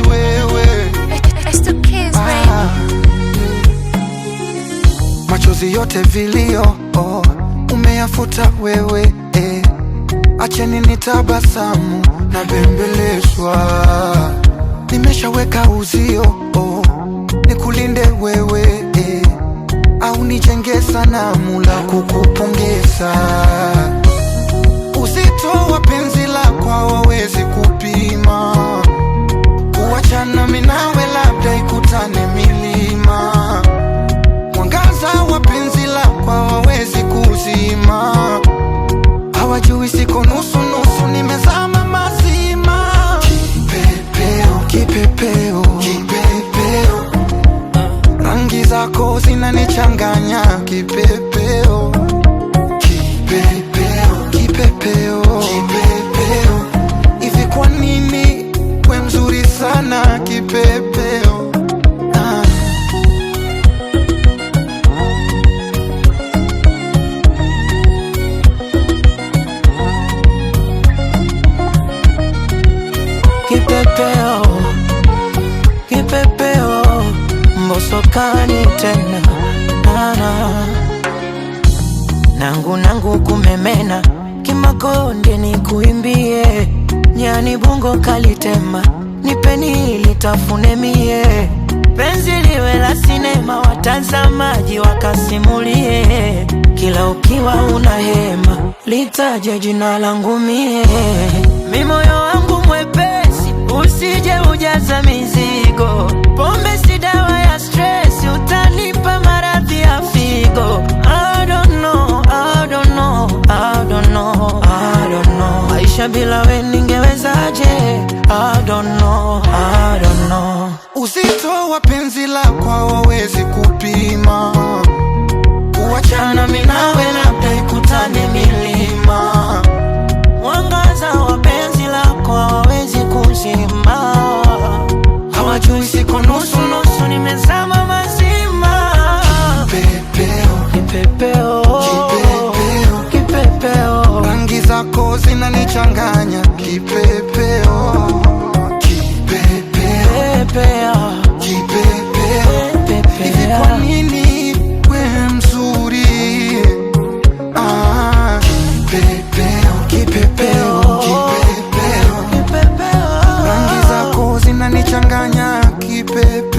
wewe. Machozi yote vilio umeyafuta wewe, acheni nitabasamu na bembelezwa. Nimeshaweka uzio nikulinde wewe, au nijenge sanamu la kukupongeza. Uzito wa penzi lako hawawezi kupima, kuachana mimi nawe labda ikutane milima. Mwangaza wa penzi lako hawawezi kuzima, hawajui siko nusu nusu, nimezama mazima. Kipepeo, kipepeo, kipepeo, rangi zako zinanichanganya. Kipepeo, kipepeo, kipepeo, kipepeo, hivi kwa nini we mzuri sana? Kipepeo, kipepeo, kipepeo, mbosokani tena nangu kumemena, kimakonde ni kuimbie, nyani bungo kalitema, nipeni litafune mie. Penzi liwe la sinema, watazamaji wakasimulie, kila ukiwa una hema, litaje jina langu mie. Mi moyo wangu mwepesi, usije ujaza mizigo, pombe si dawa ya stress, utanipa maradhi ya figo. I don't know, I don't know, I don't know, I don't know, maisha bila we ningewezaje? I don't know, I don't know. Uzito wa penzi lako hawawezi kupima, kuachana mimi nawe labda ikutane milima. Mwangaza wa penzi lako hawawezi kuzima, hawajui siko nusu nusu, nimezama mazima. Kipepeo, kipepeo, kipepeo, kipepeo, rangi zako zinanichanganya. Kipepeo, kipepeo, kipepeo, hivi kwa nini we mzuri? Kipepeo, kipepeo, kipepeo, kipepeo, rangi zako zinanichanganya. Kipepeo.